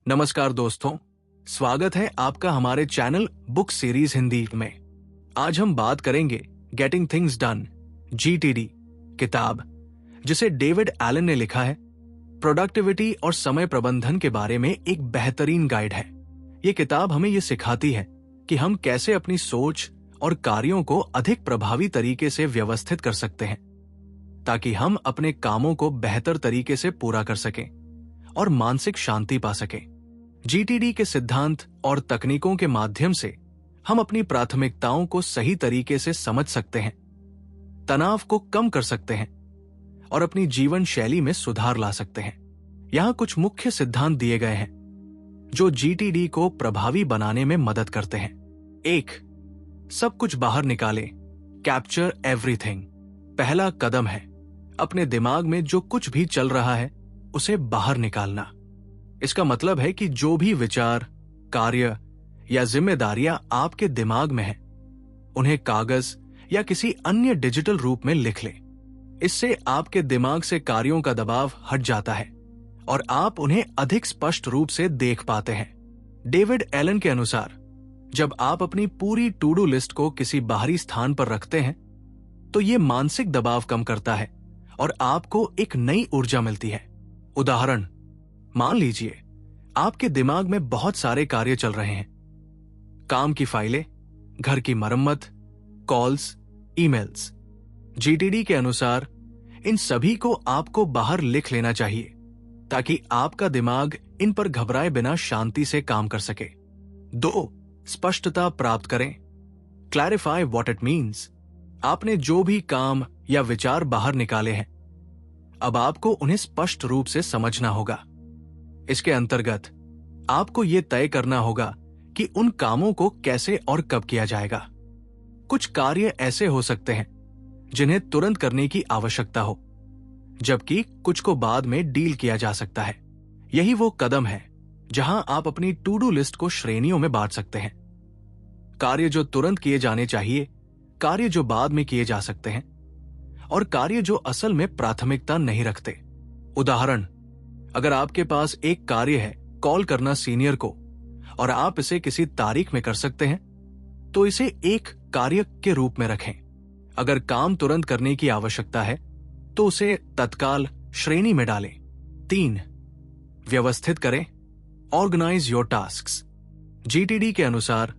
नमस्कार दोस्तों, स्वागत है आपका हमारे चैनल बुक सीरीज हिंदी में। आज हम बात करेंगे गेटिंग थिंग्स डन, GTD किताब, जिसे डेविड एलन ने लिखा है। प्रोडक्टिविटी और समय प्रबंधन के बारे में एक बेहतरीन गाइड है। ये किताब हमें ये सिखाती है कि हम कैसे अपनी सोच और कार्यों को अधिक प्रभावी तरीके से व्यवस्थित कर सकते हैं, ताकि हम अपने कामों को बेहतर तरीके से पूरा कर सकें और मानसिक शांति पा सकें। GTD के सिद्धांत और तकनीकों के माध्यम से हम अपनी प्राथमिकताओं को सही तरीके से समझ सकते हैं, तनाव को कम कर सकते हैं और अपनी जीवन शैली में सुधार ला सकते हैं। यहां कुछ मुख्य सिद्धांत दिए गए हैं जो GTD को प्रभावी बनाने में मदद करते हैं। 1. सब कुछ बाहर निकाले, कैप्चर एवरीथिंग। पहला कदम है अपने दिमाग में जो कुछ भी चल रहा है उसे बाहर निकालना। इसका मतलब है कि जो भी विचार, कार्य या जिम्मेदारियां आपके दिमाग में हैं, उन्हें कागज या किसी अन्य डिजिटल रूप में लिख लें। इससे आपके दिमाग से कार्यों का दबाव हट जाता है और आप उन्हें अधिक स्पष्ट रूप से देख पाते हैं। डेविड एलन के अनुसार, जब आप अपनी पूरी टू डू लिस्ट को किसी बाहरी स्थान पर रखते हैं, तो यह मानसिक दबाव कम करता है और आपको एक नई ऊर्जा मिलती है। उदाहरण, मान लीजिए आपके दिमाग में बहुत सारे कार्य चल रहे हैं, काम की फाइलें, घर की मरम्मत, कॉल्स, ईमेल्स। GTD के अनुसार इन सभी को आपको बाहर लिख लेना चाहिए ताकि आपका दिमाग इन पर घबराए बिना शांति से काम कर सके। 2. स्पष्टता प्राप्त करें, क्लैरिफाई व्हाट इट मीन्स। आपने जो भी काम या विचार बाहर निकाले हैं, अब आपको उन्हें स्पष्ट रूप से समझना होगा। इसके अंतर्गत आपको यह तय करना होगा कि उन कामों को कैसे और कब किया जाएगा। कुछ कार्य ऐसे हो सकते हैं जिन्हें तुरंत करने की आवश्यकता हो, जबकि कुछ को बाद में डील किया जा सकता है। यही वो कदम है जहां आप अपनी टू डू लिस्ट को श्रेणियों में बांट सकते हैं। कार्य जो तुरंत किए जाने चाहिए, कार्य जो बाद में किए जा सकते हैं, और कार्य जो असल में प्राथमिकता नहीं रखते। उदाहरण, अगर आपके पास एक कार्य है कॉल करना सीनियर को और आप इसे किसी तारीख में कर सकते हैं, तो इसे एक कार्य के रूप में रखें। अगर काम तुरंत करने की आवश्यकता है तो उसे तत्काल श्रेणी में डालें। 3. व्यवस्थित करें, ऑर्गेनाइज योर टास्क्स। GTD के अनुसार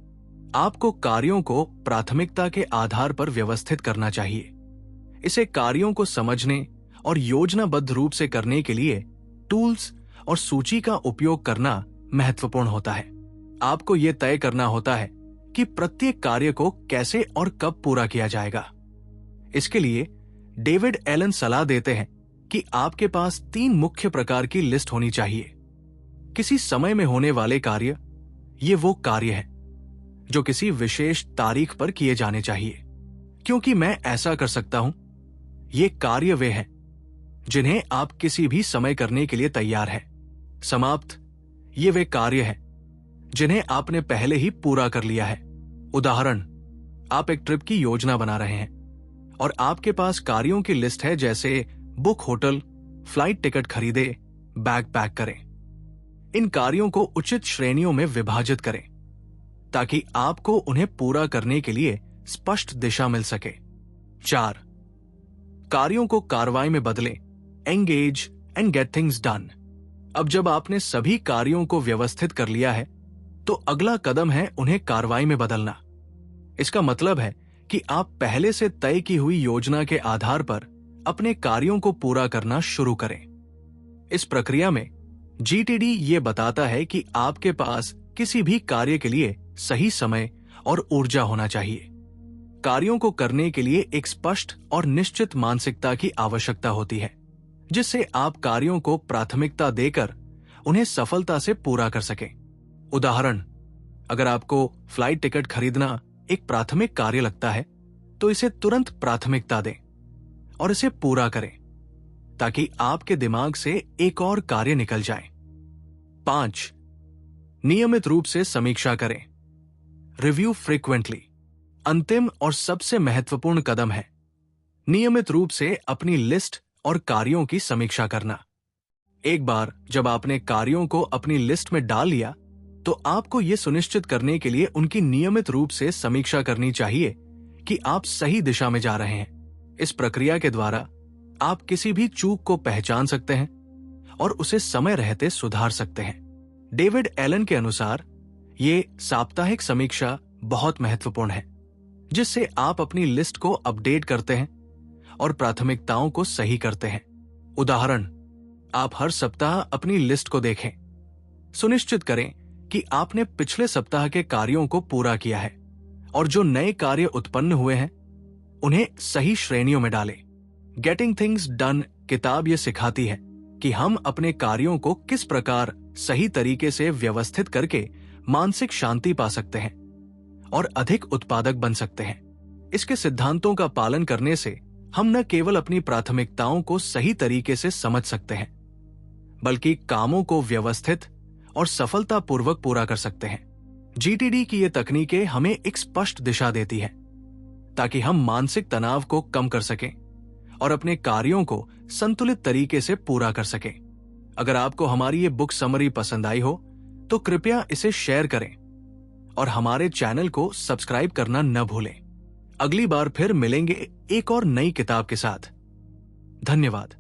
आपको कार्यों को प्राथमिकता के आधार पर व्यवस्थित करना चाहिए। इसे कार्यों को समझने और योजनाबद्ध रूप से करने के लिए टूल्स और सूची का उपयोग करना महत्वपूर्ण होता है। आपको यह तय करना होता है कि प्रत्येक कार्य को कैसे और कब पूरा किया जाएगा। इसके लिए डेविड एलन सलाह देते हैं कि आपके पास 3 मुख्य प्रकार की लिस्ट होनी चाहिए। किसी समय में होने वाले कार्य, ये वो कार्य है जो किसी विशेष तारीख पर किए जाने चाहिए, क्योंकि मैं ऐसा कर सकता हूं। ये कार्य वे हैं जिन्हें आप किसी भी समय करने के लिए तैयार हैं। समाप्त, ये वे कार्य हैं जिन्हें आपने पहले ही पूरा कर लिया है। उदाहरण, आप एक ट्रिप की योजना बना रहे हैं और आपके पास कार्यों की लिस्ट है, जैसे बुक होटल, फ्लाइट टिकट खरीदे, बैग पैक करें। इन कार्यों को उचित श्रेणियों में विभाजित करें ताकि आपको उन्हें पूरा करने के लिए स्पष्ट दिशा मिल सके। 4. कार्यों को कार्रवाई में बदलें, engage and get things done. अब जब आपने सभी कार्यों को व्यवस्थित कर लिया है, तो अगला कदम है उन्हें कार्रवाई में बदलना। इसका मतलब है कि आप पहले से तय की हुई योजना के आधार पर अपने कार्यों को पूरा करना शुरू करें। इस प्रक्रिया में GTD ये बताता है कि आपके पास किसी भी कार्य के लिए सही समय और ऊर्जा होना चाहिए। कार्यों को करने के लिए एक स्पष्ट और निश्चित मानसिकता की आवश्यकता होती है, जिससे आप कार्यों को प्राथमिकता देकर उन्हें सफलता से पूरा कर सकें। उदाहरण, अगर आपको फ्लाइट टिकट खरीदना एक प्राथमिक कार्य लगता है, तो इसे तुरंत प्राथमिकता दें और इसे पूरा करें ताकि आपके दिमाग से एक और कार्य निकल जाए। 5. नियमित रूप से समीक्षा करें, रिव्यू फ्रीक्वेंटली। अंतिम और सबसे महत्वपूर्ण कदम है नियमित रूप से अपनी लिस्ट और कार्यों की समीक्षा करना। एक बार जब आपने कार्यों को अपनी लिस्ट में डाल लिया, तो आपको यह सुनिश्चित करने के लिए उनकी नियमित रूप से समीक्षा करनी चाहिए कि आप सही दिशा में जा रहे हैं। इस प्रक्रिया के द्वारा आप किसी भी चूक को पहचान सकते हैं और उसे समय रहते सुधार सकते हैं। डेविड एलन के अनुसार ये साप्ताहिक समीक्षा बहुत महत्वपूर्ण है, जिससे आप अपनी लिस्ट को अपडेट करते हैं और प्राथमिकताओं को सही करते हैं। उदाहरण, आप हर सप्ताह अपनी लिस्ट को देखें। सुनिश्चित करें कि आपने पिछले सप्ताह के कार्यों को पूरा किया है और जो नए कार्य उत्पन्न हुए हैं उन्हें सही श्रेणियों में डालें। गेटिंग थिंग्स डन किताब यह सिखाती है कि हम अपने कार्यों को किस प्रकार सही तरीके से व्यवस्थित करके मानसिक शांति पा सकते हैं और अधिक उत्पादक बन सकते हैं। इसके सिद्धांतों का पालन करने से हम न केवल अपनी प्राथमिकताओं को सही तरीके से समझ सकते हैं, बल्कि कामों को व्यवस्थित और सफलतापूर्वक पूरा कर सकते हैं। जीटीडी की ये तकनीकें हमें एक स्पष्ट दिशा देती हैं, ताकि हम मानसिक तनाव को कम कर सकें और अपने कार्यों को संतुलित तरीके से पूरा कर सकें। अगर आपको हमारी ये बुक समरी पसंद आई हो, तो कृपया इसे शेयर करें और हमारे चैनल को सब्सक्राइब करना न भूलें। अगली बार फिर मिलेंगे एक और नई किताब के साथ। धन्यवाद।